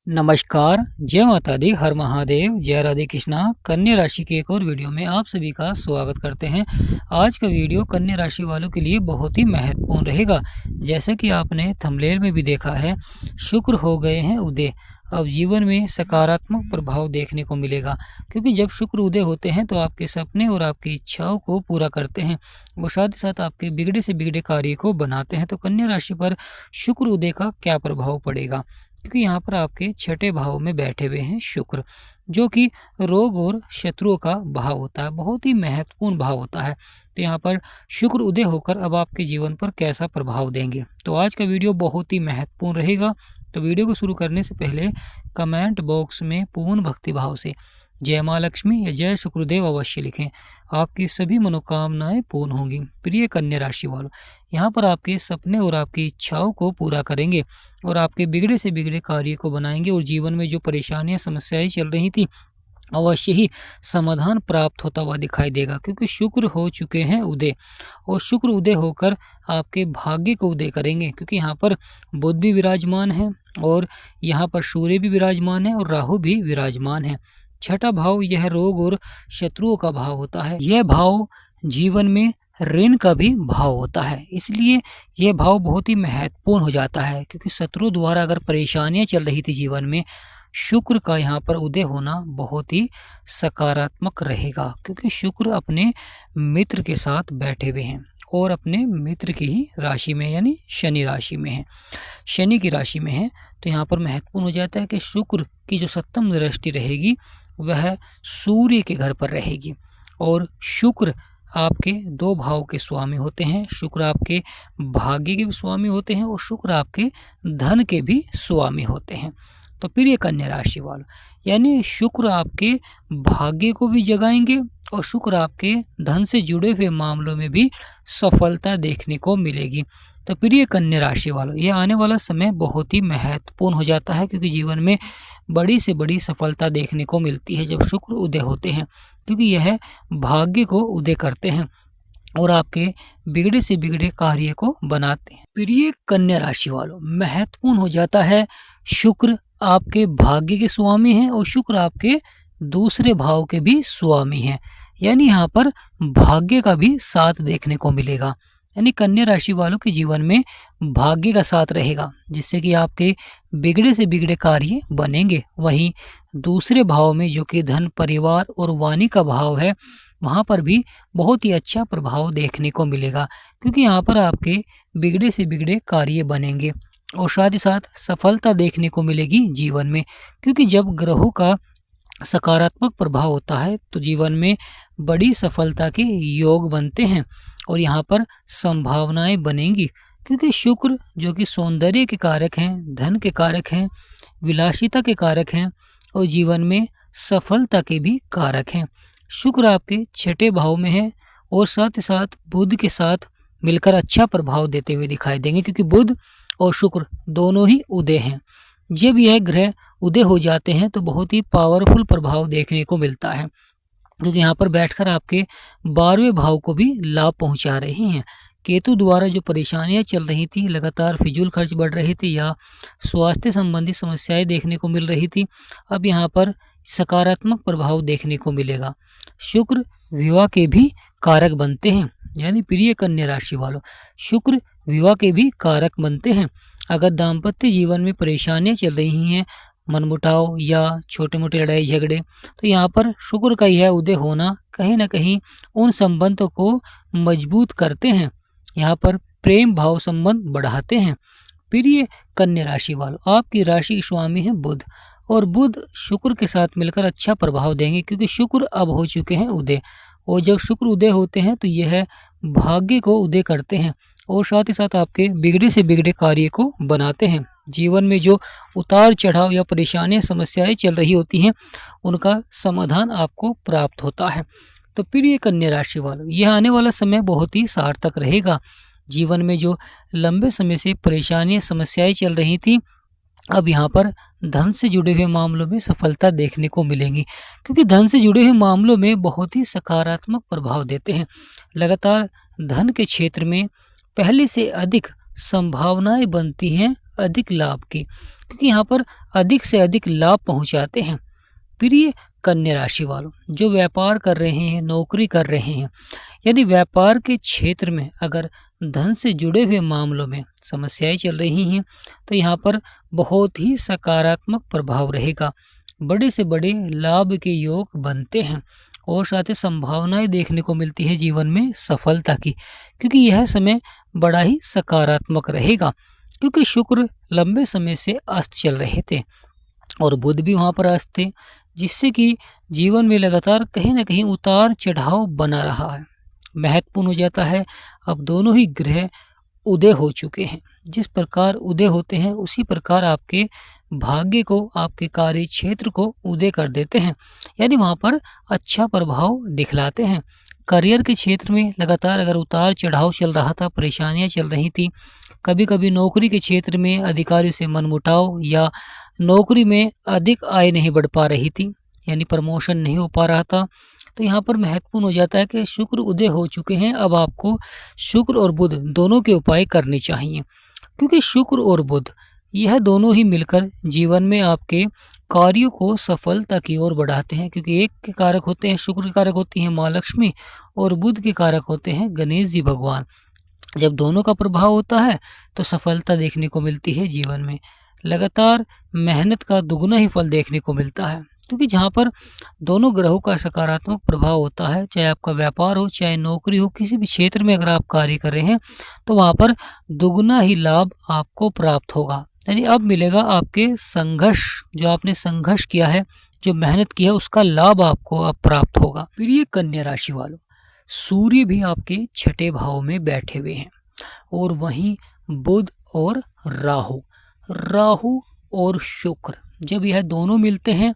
नमस्कार, जय माता दी, हर महादेव, जय राधे कृष्णा। कन्या राशि की एक और वीडियो में आप सभी का स्वागत करते हैं। आज का वीडियो कन्या राशि वालों के लिए बहुत ही महत्वपूर्ण रहेगा। जैसे कि आपने थंबनेल में भी देखा है, शुक्र हो गए हैं उदय। अब जीवन में सकारात्मक प्रभाव देखने को मिलेगा, क्योंकि जब शुक्र उदय होते हैं तो आपके सपने और आपकी इच्छाओं को पूरा करते हैं और साथ ही साथ आपके बिगड़े से बिगड़े कार्य को बनाते हैं। तो कन्या राशि पर शुक्र उदय का क्या प्रभाव पड़ेगा, क्योंकि यहाँ पर आपके छठे भाव में बैठे हुए हैं शुक्र, जो कि रोग और शत्रुओं का भाव होता है, बहुत ही महत्वपूर्ण भाव होता है। तो यहाँ पर शुक्र उदय होकर अब आपके जीवन पर कैसा प्रभाव देंगे, तो आज का वीडियो बहुत ही महत्वपूर्ण रहेगा। तो वीडियो को शुरू करने से पहले कमेंट बॉक्स में पूर्ण भक्ति भाव से जय माँ लक्ष्मी या जय शुक्रदेव अवश्य लिखें। आपकी सभी मनोकामनाएं पूर्ण होंगी। प्रिय कन्या राशि वालों, यहाँ पर आपके सपने और आपकी इच्छाओं को पूरा करेंगे और आपके बिगड़े से बिगड़े कार्य को बनाएंगे और जीवन में जो परेशानियां समस्याएं चल रही थी अवश्य ही समाधान प्राप्त होता हुआ दिखाई देगा, क्योंकि शुक्र हो चुके हैं उदय और शुक्र उदय होकर आपके भाग्य को उदय करेंगे। क्योंकि यहाँ पर बुध भी विराजमान है और यहाँ पर सूर्य भी विराजमान है और राहु भी विराजमान है। छठा भाव यह रोग और शत्रुओं का भाव होता है। यह भाव जीवन में ऋण का भी भाव होता है, इसलिए यह भाव बहुत ही महत्वपूर्ण हो जाता है। क्योंकि शत्रु द्वारा अगर परेशानियां चल रही थी जीवन में, शुक्र का यहाँ पर उदय होना बहुत ही सकारात्मक रहेगा, क्योंकि शुक्र अपने मित्र के साथ बैठे हुए हैं और अपने मित्र की ही राशि में यानी शनि राशि में है, शनि की राशि में है। तो यहाँ पर महत्वपूर्ण हो जाता है कि शुक्र की जो सप्तम दृष्टि रहेगी वह सूर्य के घर पर रहेगी और शुक्र आपके दो भाव के स्वामी होते हैं। शुक्र आपके भाग्य के भी स्वामी होते हैं और शुक्र आपके धन के भी स्वामी होते हैं। तो प्रिय कन्या राशि वालों, यानी शुक्र आपके भाग्य को भी जगाएंगे और शुक्र आपके धन से जुड़े हुए मामलों में भी सफलता देखने को मिलेगी। तो प्रिय कन्या राशि वालों, यह आने वाला समय बहुत ही महत्वपूर्ण हो जाता है, क्योंकि जीवन में बड़ी से बड़ी सफलता देखने को मिलती है जब शुक्र उदय होते हैं, क्योंकि यह भाग्य को उदय करते हैं और आपके बिगड़े से बिगड़े कार्य को बनाते हैं। प्रिय कन्या राशि वालों, महत्वपूर्ण हो जाता है शुक्र आपके भाग्य के स्वामी हैं और शुक्र आपके दूसरे भाव के भी स्वामी हैं, यानी यहाँ पर भाग्य का भी साथ देखने को मिलेगा। यानी कन्या राशि वालों के जीवन में भाग्य का साथ रहेगा, जिससे कि आपके बिगड़े से बिगड़े कार्य बनेंगे। वहीं दूसरे भाव में जो कि धन, परिवार और वाणी का भाव है, वहाँ पर भी बहुत ही अच्छा प्रभाव देखने को मिलेगा, क्योंकि यहाँ पर आपके बिगड़े से बिगड़े कार्य बनेंगे और साथ ही साथ सफलता देखने को मिलेगी जीवन में। क्योंकि जब ग्रहों का सकारात्मक प्रभाव होता है तो जीवन में बड़ी सफलता के योग बनते हैं और यहाँ पर संभावनाएं बनेंगी, क्योंकि शुक्र जो कि सौंदर्य के कारक हैं, धन के कारक हैं, विलासिता के कारक हैं और जीवन में सफलता के भी कारक हैं। शुक्र आपके छठे भाव में है और साथ ही साथ बुध के साथ मिलकर अच्छा प्रभाव देते हुए दिखाई देंगे, क्योंकि बुध और शुक्र दोनों ही उदय हैं। जब यह ग्रह उदय हो जाते हैं तो बहुत ही पावरफुल प्रभाव देखने को मिलता है, क्योंकि यहाँ पर बैठकर आपके 12वें भाव को भी लाभ पहुंचा रहे हैं। केतु द्वारा जो परेशानियां चल रही थी, लगातार फिजूल खर्च बढ़ रही थी या स्वास्थ्य संबंधी समस्याएं देखने को मिल रही थी, अब यहाँ पर सकारात्मक प्रभाव देखने को मिलेगा। शुक्र विवाह के भी कारक बनते हैं, यानी प्रिय कन्या राशि वालों, शुक्र विवाह के भी कारक बनते हैं। अगर दाम्पत्य जीवन में परेशानियां चल रही हैं, मनमुटाव या छोटे मोटे लड़ाई झगड़े, तो यहाँ पर शुक्र का यह उदय होना कहीं ना कहीं उन संबंधों को मजबूत करते हैं, यहाँ पर प्रेम भाव संबंध बढ़ाते हैं। प्रिय कन्या राशि वालों, आपकी राशि स्वामी है बुध और बुध शुक्र के साथ मिलकर अच्छा प्रभाव देंगे, क्योंकि शुक्र अब हो चुके हैं उदय और जब शुक्र उदय होते हैं तो यह भाग्य को उदय करते हैं और साथ ही साथ आपके बिगड़े से बिगड़े कार्य को बनाते हैं। जीवन में जो उतार चढ़ाव या परेशानियां समस्याएं चल रही होती हैं, उनका समाधान आपको प्राप्त होता है। तो प्रिय कन्या राशि वालों, यह आने वाला समय बहुत ही सार्थक रहेगा। जीवन में जो लंबे समय से परेशानियां समस्याएं चल रही थी, अब यहाँ पर धन से जुड़े हुए मामलों में सफलता देखने को मिलेंगी, क्योंकि धन से जुड़े हुए मामलों में बहुत ही सकारात्मक प्रभाव देते हैं। लगातार धन के क्षेत्र में पहले से अधिक संभावनाएं बनती हैं अधिक लाभ की, क्योंकि यहाँ पर अधिक से अधिक लाभ पहुंचाते हैं। प्रिय कन्या राशि वालों, जो व्यापार कर रहे हैं, नौकरी कर रहे हैं, यदि व्यापार के क्षेत्र में अगर धन से जुड़े हुए मामलों में समस्याएं चल रही हैं तो यहाँ पर बहुत ही सकारात्मक प्रभाव रहेगा। बड़े से बड़े लाभ के योग बनते हैं और साथ ही संभावनाएं देखने को मिलती है जीवन में सफलता की, क्योंकि यह समय बड़ा ही सकारात्मक रहेगा। क्योंकि शुक्र लंबे समय से अस्त चल रहे थे और बुध भी वहाँ पर अस्त थे, जिससे कि जीवन में लगातार कहीं ना कहीं उतार चढ़ाव बना रहा है। महत्वपूर्ण हो जाता है अब दोनों ही ग्रह उदय हो चुके हैं। जिस प्रकार उदय होते हैं उसी प्रकार आपके भाग्य को, आपके कार्य क्षेत्र को उदय कर देते हैं, यानी वहाँ पर अच्छा प्रभाव दिखलाते हैं। करियर के क्षेत्र में लगातार अगर उतार चढ़ाव चल रहा था, परेशानियां चल रही थी, कभी कभी नौकरी के क्षेत्र में अधिकारियों से मनमुटाव या नौकरी में अधिक आय नहीं बढ़ पा रही थी, यानी प्रमोशन नहीं हो पा रहा था, तो यहाँ पर महत्वपूर्ण हो जाता है कि शुक्र उदय हो चुके हैं। अब आपको शुक्र और बुध दोनों के उपाय करने चाहिए, क्योंकि शुक्र और बुध यह दोनों ही मिलकर जीवन में आपके कार्यों को सफलता की ओर बढ़ाते हैं। क्योंकि एक के कारक होते हैं, शुक्र के कारक होती हैं माँ लक्ष्मी और बुध के कारक होते हैं गणेश जी भगवान। जब दोनों का प्रभाव होता है तो सफलता देखने को मिलती है जीवन में, लगातार मेहनत का दुगना ही फल देखने को मिलता है। क्योंकि जहाँ पर दोनों ग्रहों का सकारात्मक प्रभाव होता है, चाहे आपका व्यापार हो, चाहे नौकरी हो, किसी भी क्षेत्र में अगर आप कार्य कर रहे हैं तो वहाँ पर दुगना ही लाभ आपको प्राप्त होगा। यानी अब मिलेगा आपके संघर्ष, जो आपने संघर्ष किया है, जो मेहनत की है, उसका लाभ आपको अब प्राप्त होगा। प्रिय कन्या राशि वालों, सूर्य भी आपके छठे भाव में बैठे हुए हैं और वहीं बुध और राहु और शुक्र, जब यह दोनों मिलते हैं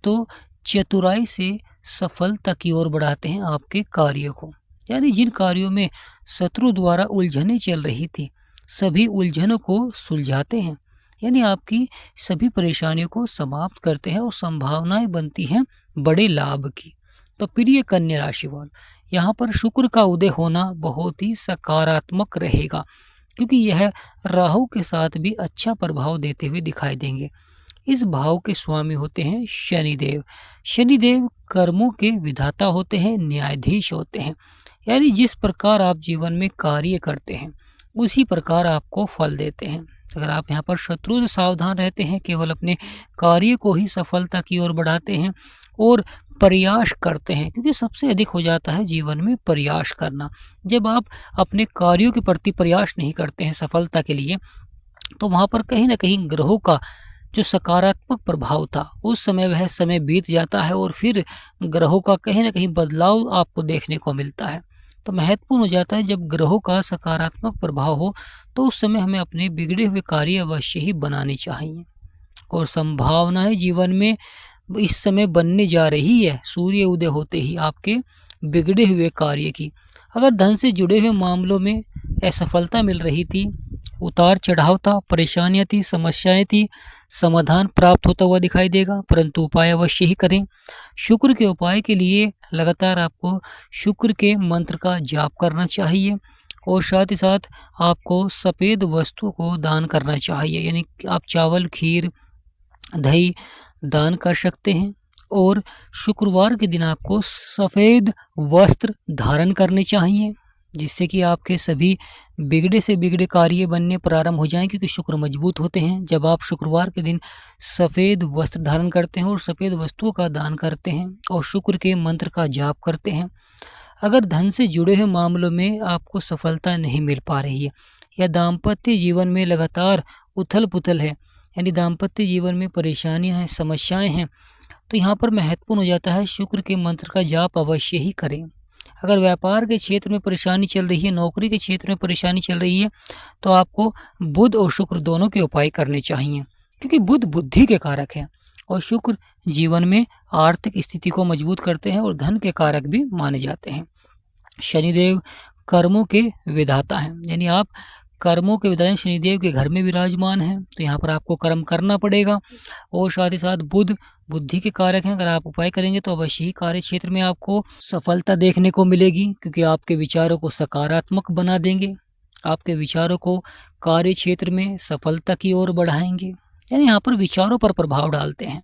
तो चतुराई से सफलता की ओर बढ़ाते हैं आपके कार्य को। यानी जिन कार्यों में शत्रु द्वारा उलझनें चल रही थी, सभी उलझनों को सुलझाते हैं, यानी आपकी सभी परेशानियों को समाप्त करते हैं और संभावनाएं बनती हैं बड़े लाभ की। तो प्रिय कन्या राशि वालों, यहाँ पर शुक्र का उदय होना बहुत ही सकारात्मक रहेगा, क्योंकि यह राहु के साथ भी अच्छा प्रभाव देते हुए दिखाई देंगे। इस भाव के स्वामी होते हैं शनिदेव। शनिदेव कर्मों के विधाता होते हैं, न्यायाधीश होते हैं, यानी जिस प्रकार आप जीवन में कार्य करते हैं उसी प्रकार आपको फल देते हैं। अगर आप यहाँ पर शत्रु से सावधान रहते हैं, केवल अपने कार्य को ही सफलता की ओर बढ़ाते हैं और प्रयास करते हैं, क्योंकि सबसे अधिक हो जाता है जीवन में प्रयास करना। जब आप अपने कार्यों के प्रति प्रयास नहीं करते हैं सफलता के लिए, तो वहाँ पर कहीं ना कहीं ग्रहों का जो सकारात्मक प्रभाव था उस समय वह समय बीत जाता है और फिर ग्रहों का कहीं ना कहीं बदलाव आपको देखने को मिलता है। तो महत्वपूर्ण हो जाता है जब ग्रहों का सकारात्मक प्रभाव हो तो उस समय हमें अपने बिगड़े हुए कार्य अवश्य ही बनाने चाहिए। और संभावनाएं जीवन में इस समय बनने जा रही है सूर्य उदय होते ही आपके बिगड़े हुए कार्य की। अगर धन से जुड़े हुए मामलों में असफलता मिल रही थी, उतार चढ़ाव था, परेशानियां थी, समस्याएं थी, समाधान प्राप्त होता हुआ दिखाई देगा, परंतु उपाय अवश्य ही करें। शुक्र के उपाय के लिए लगातार आपको शुक्र के मंत्र का जाप करना चाहिए और साथ ही साथ आपको सफ़ेद वस्तु को दान करना चाहिए, यानी आप चावल, खीर, दही दान कर सकते हैं। और शुक्रवार के दिन आपको सफ़ेद वस्त्र धारण करने चाहिए, जिससे कि आपके सभी बिगड़े से बिगड़े कार्य बनने प्रारंभ हो जाएं, क्योंकि शुक्र मजबूत होते हैं। जब आप शुक्रवार के दिन सफ़ेद वस्त्र धारण करते हैं और सफ़ेद वस्तुओं का दान करते हैं और शुक्र के मंत्र का जाप करते हैं। अगर धन से जुड़े हुए मामलों में आपको सफलता नहीं मिल पा रही है या दाम्पत्य जीवन में लगातार उथल पुथल है, यानी दाम्पत्य जीवन में परेशानियां हैं, समस्याएं हैं, तो यहाँ पर महत्वपूर्ण हो जाता है शुक्र के मंत्र का जाप अवश्य ही करें। अगर व्यापार के क्षेत्र में परेशानी चल रही है, नौकरी के क्षेत्र में परेशानी चल रही है, तो आपको बुध और शुक्र दोनों के उपाय करने चाहिए, क्योंकि बुध बुद्धि के कारक है और शुक्र जीवन में आर्थिक स्थिति को मजबूत करते हैं और धन के कारक भी माने जाते हैं। शनिदेव कर्मों के विधाता हैं, यानी आप कर्मों के विधान शनिदेव के घर में विराजमान हैं, तो यहाँ पर आपको कर्म करना पड़ेगा। और साथ ही साथ बुध बुद्धि के कारक हैं, अगर आप उपाय करेंगे तो अवश्य ही कार्य क्षेत्र में आपको सफलता देखने को मिलेगी, क्योंकि आपके विचारों को सकारात्मक बना देंगे। आपके विचारों को कार्य क्षेत्र में सफलता की ओर बढ़ाएंगे, यानी यहाँ पर विचारों पर प्रभाव डालते हैं।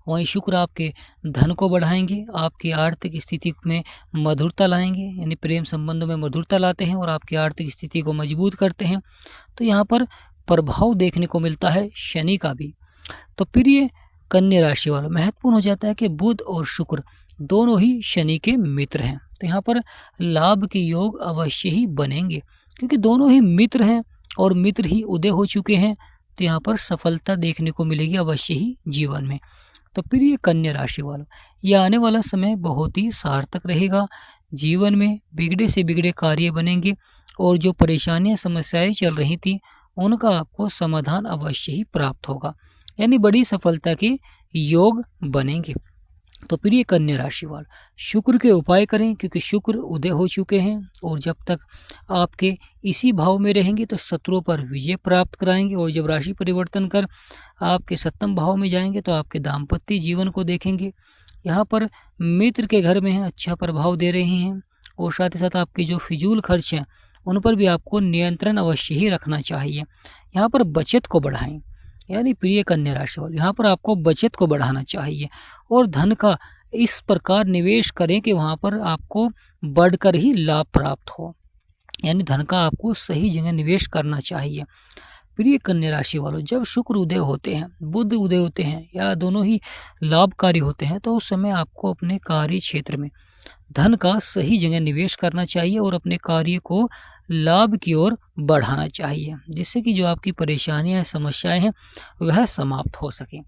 वहीं शुक्र आपके धन को बढ़ाएंगे, आपकी आर्थिक स्थिति में मधुरता लाएंगे, यानी प्रेम संबंधों में मधुरता लाते हैं और आपकी आर्थिक स्थिति को मजबूत करते हैं। तो यहाँ पर प्रभाव देखने को मिलता है शनि का भी। तो प्रिय कन्या राशि वालों, महत्वपूर्ण हो जाता है कि बुध और शुक्र दोनों ही शनि के मित्र हैं। तो यहाँ पर लाभ के योग अवश्य ही बनेंगे, क्योंकि दोनों ही मित्र हैं और मित्र ही उदय हो चुके हैं। तो यहाँ पर सफलता देखने को मिलेगी अवश्य ही जीवन में। तो प्रिय कन्या राशि वालों, यह आने वाला समय बहुत ही सार्थक रहेगा। जीवन में बिगड़े से बिगड़े कार्य बनेंगे और जो परेशानियां समस्याएं चल रही थी उनका आपको समाधान अवश्य ही प्राप्त होगा, यानी बड़ी सफलता के योग बनेंगे। तो प्रिय कन्या राशि वाले, शुक्र के उपाय करें, क्योंकि शुक्र उदय हो चुके हैं और जब तक आपके इसी भाव में रहेंगे तो शत्रुओं पर विजय प्राप्त कराएंगे। और जब राशि परिवर्तन कर आपके सप्तम भाव में जाएंगे तो आपके दाम्पत्य जीवन को देखेंगे। यहाँ पर मित्र के घर में अच्छा प्रभाव दे रहे हैं और साथ ही साथ आपके जो फिजूल खर्च हैं उन पर भी आपको नियंत्रण अवश्य ही रखना चाहिए। यहाँ पर बचत को बढ़ाएं, यानी प्रिय कन्या राशि वाले, यहाँ पर आपको बचत को बढ़ाना चाहिए और धन का इस प्रकार निवेश करें कि वहाँ पर आपको बढ़कर ही लाभ प्राप्त हो, यानी धन का आपको सही जगह निवेश करना चाहिए। प्रिय कन्या राशि वालों, जब शुक्र उदय होते हैं, बुध उदय होते हैं या दोनों ही लाभकारी होते हैं तो उस समय आपको अपने कार्य क्षेत्र में धन का सही जगह निवेश करना चाहिए और अपने कार्य को लाभ की ओर बढ़ाना चाहिए, जिससे कि जो आपकी परेशानियां समस्याएं हैं वह समाप्त हो सकें।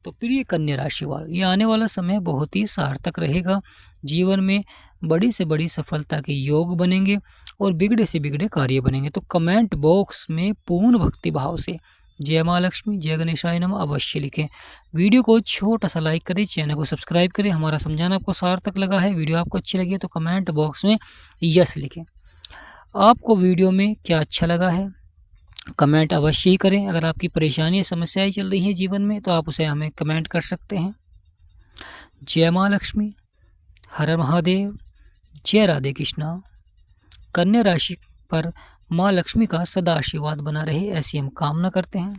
तो प्रिय कन्या राशि वालों, ये आने वाला समय बहुत ही सार्थक रहेगा। जीवन में बड़ी से बड़ी सफलता के योग बनेंगे और बिगड़े से बिगड़े कार्य बनेंगे। तो कमेंट बॉक्स में पूर्ण भक्ति भाव से जय माँ लक्ष्मी, जय गणेशाय नमः अवश्य लिखें। वीडियो को छोटा सा लाइक करें, चैनल को सब्सक्राइब करें। हमारा समझाना आपको सार्थक लगा है, वीडियो आपको अच्छी लगी है तो कमेंट बॉक्स में यस लिखें। आपको वीडियो में क्या अच्छा लगा है कमेंट अवश्य ही करें। अगर आपकी परेशानियाँ समस्याएं चल रही हैं जीवन में तो आप उसे हमें कमेंट कर सकते हैं। जय माँ लक्ष्मी, हर हर महादेव, जय राधे कृष्णा। कन्या राशि पर माँ लक्ष्मी का सदा आशीर्वाद बना रहे, ऐसी हम कामना करते हैं।